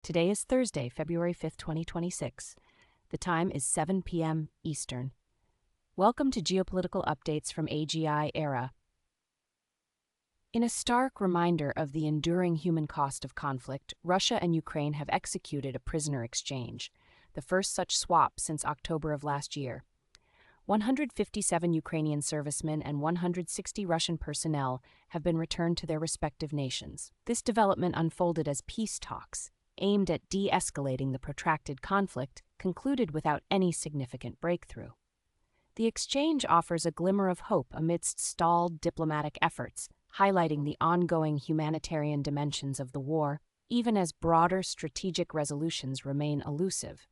Today is Thursday, February 5th, 2026. The time is 7 p.m. Eastern. Welcome to Geopolitical Updates from AGI Era. In a stark reminder of the enduring human cost of conflict, Russia and Ukraine have executed a prisoner exchange, the first such swap since October of last year. 157 Ukrainian servicemen and 160 Russian personnel have been returned to their respective nations. This development unfolded as peace talks, aimed at de-escalating the protracted conflict, concluded without any significant breakthrough. The exchange offers a glimmer of hope amidst stalled diplomatic efforts, highlighting the ongoing humanitarian dimensions of the war, even as broader strategic resolutions remain elusive.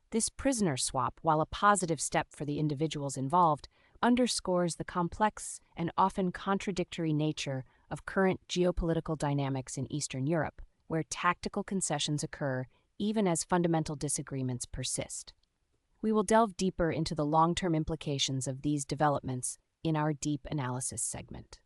This prisoner swap, while a positive step for the individuals involved, underscores the complex and often contradictory nature of current geopolitical dynamics in Eastern Europe, where tactical concessions occur even as fundamental disagreements persist. We will delve deeper into the long-term implications of these developments in our Deep Analysis segment.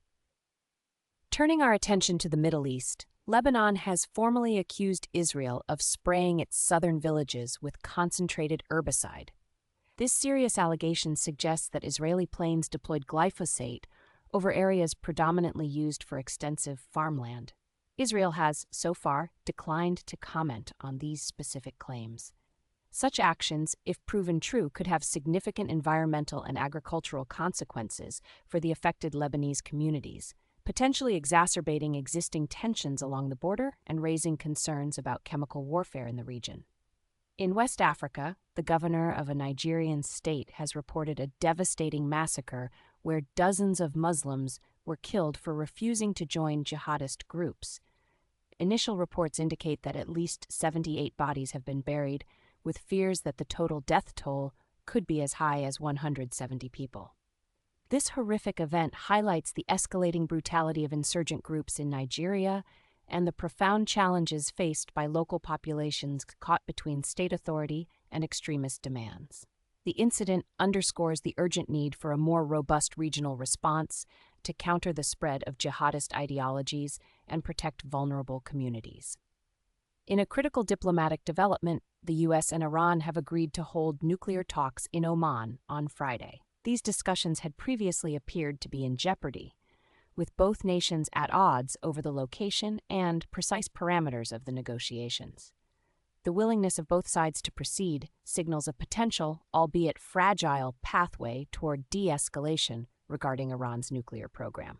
Turning our attention to the Middle East, Lebanon has formally accused Israel of spraying its southern villages with concentrated herbicide. This serious allegation suggests that Israeli planes deployed glyphosate over areas predominantly used for extensive farmland. Israel has, so far, declined to comment on these specific claims. Such actions, if proven true, could have significant environmental and agricultural consequences for the affected Lebanese communities, potentially exacerbating existing tensions along the border and raising concerns about chemical warfare in the region. In West Africa, the governor of a Nigerian state has reported a devastating massacre where dozens of Muslims were killed for refusing to join jihadist groups. Initial reports indicate that at least 78 bodies have been buried, with fears that the total death toll could be as high as 170 people. This horrific event highlights the escalating brutality of insurgent groups in Nigeria and the profound challenges faced by local populations caught between state authority and extremist demands. The incident underscores the urgent need for a more robust regional response to counter the spread of jihadist ideologies and protect vulnerable communities. In a critical diplomatic development, the U.S. and Iran have agreed to hold nuclear talks in Oman on Friday. These discussions had previously appeared to be in jeopardy, with both nations at odds over the location and precise parameters of the negotiations. The willingness of both sides to proceed signals a potential, albeit fragile, pathway toward de-escalation regarding Iran's nuclear program.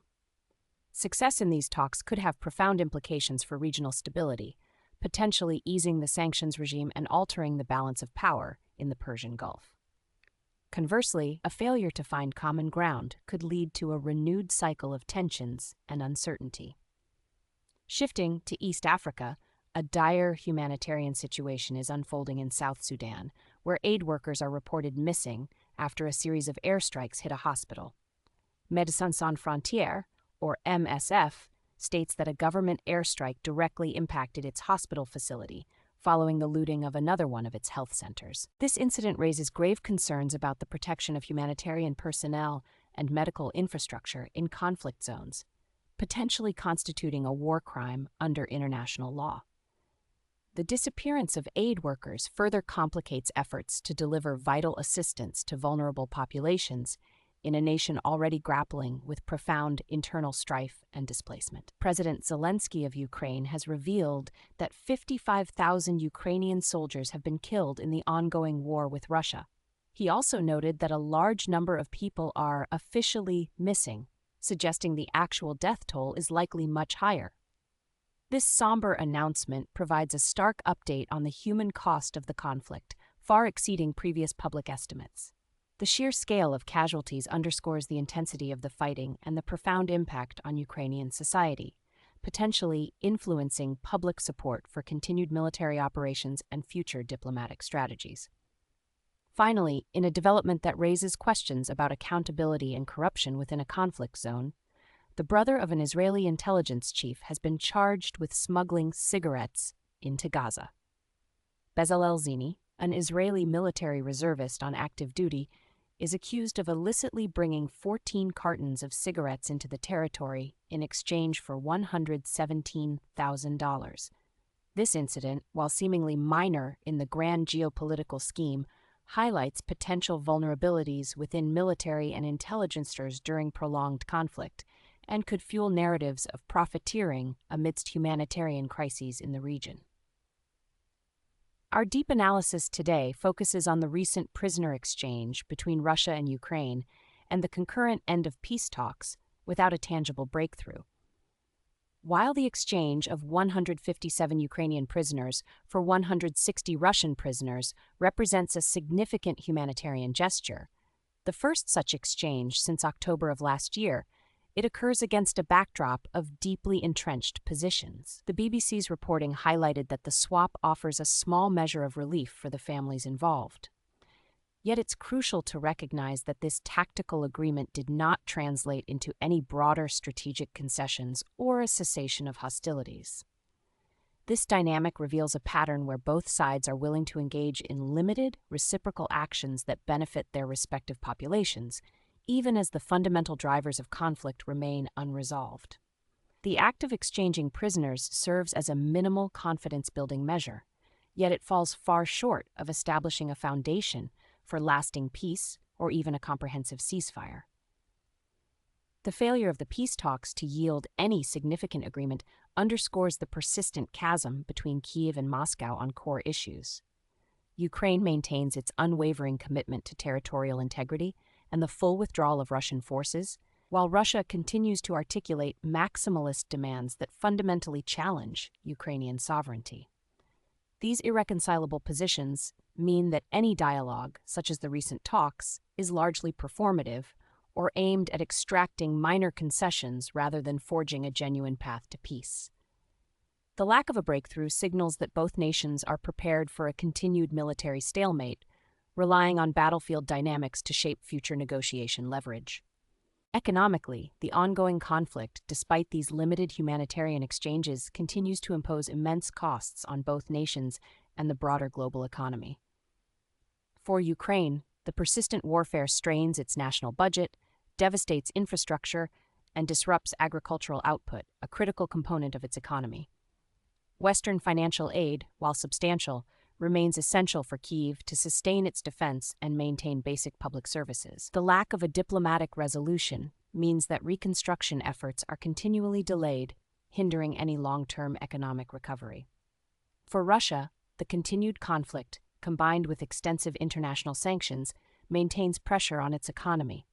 Success in these talks could have profound implications for regional stability, potentially easing the sanctions regime and altering the balance of power in the Persian Gulf. Conversely, a failure to find common ground could lead to a renewed cycle of tensions and uncertainty. Shifting to East Africa, a dire humanitarian situation is unfolding in South Sudan, where aid workers are reported missing after a series of airstrikes hit a hospital. Médecins Sans Frontières, or MSF, states that a government airstrike directly impacted its hospital facility, following the looting of another one of its health centers. This incident raises grave concerns about the protection of humanitarian personnel and medical infrastructure in conflict zones, potentially constituting a war crime under international law. The disappearance of aid workers further complicates efforts to deliver vital assistance to vulnerable populations in a nation already grappling with profound internal strife and displacement. President Zelensky of Ukraine has revealed that 55,000 Ukrainian soldiers have been killed in the ongoing war with Russia. He also noted that a large number of people are officially missing, suggesting the actual death toll is likely much higher. This somber announcement provides a stark update on the human cost of the conflict, far exceeding previous public estimates. The sheer scale of casualties underscores the intensity of the fighting and the profound impact on Ukrainian society, potentially influencing public support for continued military operations and future diplomatic strategies. Finally, in a development that raises questions about accountability and corruption within a conflict zone, the brother of an Israeli intelligence chief has been charged with smuggling cigarettes into Gaza. Bezalel Zini, an Israeli military reservist on active duty, is accused of illicitly bringing 14 cartons of cigarettes into the territory in exchange for $117,000. This incident, while seemingly minor in the grand geopolitical scheme, highlights potential vulnerabilities within military and intelligencers during prolonged conflict, and could fuel narratives of profiteering amidst humanitarian crises in the region. Our deep analysis today focuses on the recent prisoner exchange between Russia and Ukraine and the concurrent end of peace talks without a tangible breakthrough. While the exchange of 157 Ukrainian prisoners for 160 Russian prisoners represents a significant humanitarian gesture, the first such exchange since October of last year, it occurs against a backdrop of deeply entrenched positions. The BBC's reporting highlighted that the swap offers a small measure of relief for the families involved. Yet it's crucial to recognize that this tactical agreement did not translate into any broader strategic concessions or a cessation of hostilities. This dynamic reveals a pattern where both sides are willing to engage in limited, reciprocal actions that benefit their respective populations, even as the fundamental drivers of conflict remain unresolved. The act of exchanging prisoners serves as a minimal confidence-building measure, yet it falls far short of establishing a foundation for lasting peace or even a comprehensive ceasefire. The failure of the peace talks to yield any significant agreement underscores the persistent chasm between Kyiv and Moscow on core issues. Ukraine maintains its unwavering commitment to territorial integrity and the full withdrawal of Russian forces, while Russia continues to articulate maximalist demands that fundamentally challenge Ukrainian sovereignty. These irreconcilable positions mean that any dialogue, such as the recent talks, is largely performative or aimed at extracting minor concessions rather than forging a genuine path to peace. The lack of a breakthrough signals that both nations are prepared for a continued military stalemate, relying on battlefield dynamics to shape future negotiation leverage. Economically, the ongoing conflict, despite these limited humanitarian exchanges, continues to impose immense costs on both nations and the broader global economy. For Ukraine, the persistent warfare strains its national budget, devastates infrastructure, and disrupts agricultural output, a critical component of its economy. Western financial aid, while substantial, remains essential for Kyiv to sustain its defense and maintain basic public services. The lack of a diplomatic resolution means that reconstruction efforts are continually delayed, hindering any long-term economic recovery. For Russia, the continued conflict, combined with extensive international sanctions, maintains pressure on its economy.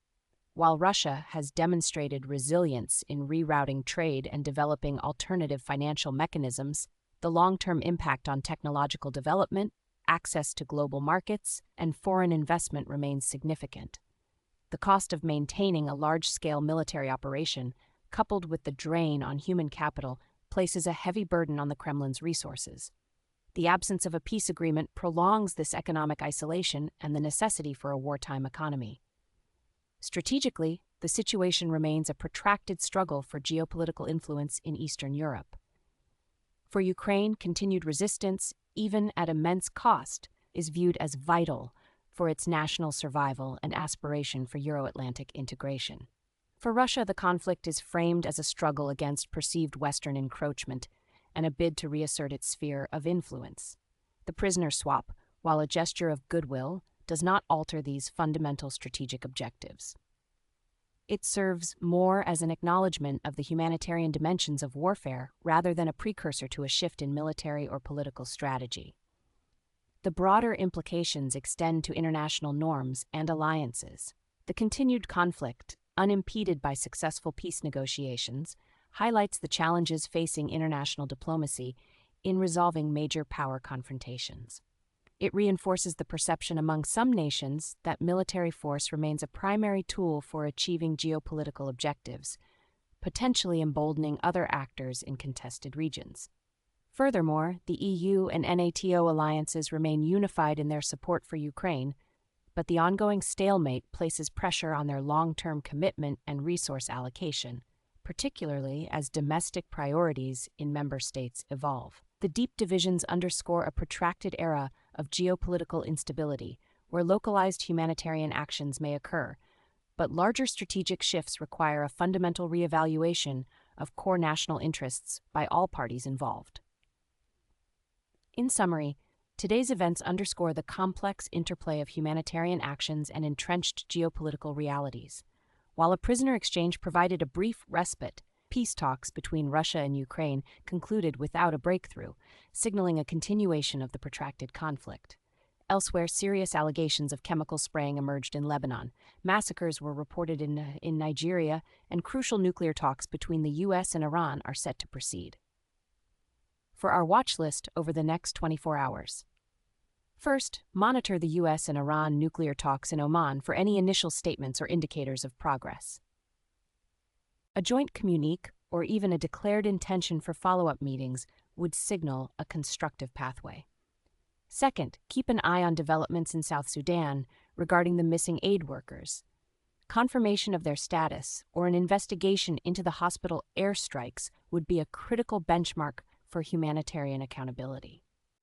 While Russia has demonstrated resilience in rerouting trade and developing alternative financial mechanisms, the long-term impact on technological development, access to global markets, and foreign investment remains significant. The cost of maintaining a large-scale military operation, coupled with the drain on human capital, places a heavy burden on the Kremlin's resources. The absence of a peace agreement prolongs this economic isolation and the necessity for a wartime economy. Strategically, the situation remains a protracted struggle for geopolitical influence in Eastern Europe. For Ukraine, continued resistance, even at immense cost, is viewed as vital for its national survival and aspiration for Euro-Atlantic integration. For Russia, the conflict is framed as a struggle against perceived Western encroachment and a bid to reassert its sphere of influence. The prisoner swap, while a gesture of goodwill, does not alter these fundamental strategic objectives. It serves more as an acknowledgement of the humanitarian dimensions of warfare rather than a precursor to a shift in military or political strategy. The broader implications extend to international norms and alliances. The continued conflict, unimpeded by successful peace negotiations, highlights the challenges facing international diplomacy in resolving major power confrontations. It reinforces the perception among some nations that military force remains a primary tool for achieving geopolitical objectives, potentially emboldening other actors in contested regions. Furthermore, the EU and NATO alliances remain unified in their support for Ukraine, but the ongoing stalemate places pressure on their long-term commitment and resource allocation, particularly as domestic priorities in member states evolve. The deep divisions underscore a protracted era of geopolitical instability, where localized humanitarian actions may occur, but larger strategic shifts require a fundamental reevaluation of core national interests by all parties involved. In summary, today's events underscore the complex interplay of humanitarian actions and entrenched geopolitical realities. While a prisoner exchange provided a brief respite, peace talks between Russia and Ukraine concluded without a breakthrough, signaling a continuation of the protracted conflict. Elsewhere, serious allegations of chemical spraying emerged in Lebanon. Massacres were reported in Nigeria, and crucial nuclear talks between the U.S. and Iran are set to proceed. For our watch list over the next 24 hours. First, monitor the U.S. and Iran nuclear talks in Oman for any initial statements or indicators of progress. A joint communique, or even a declared intention for follow-up meetings, would signal a constructive pathway. Second, keep an eye on developments in South Sudan regarding the missing aid workers. Confirmation of their status or an investigation into the hospital airstrikes would be a critical benchmark for humanitarian accountability.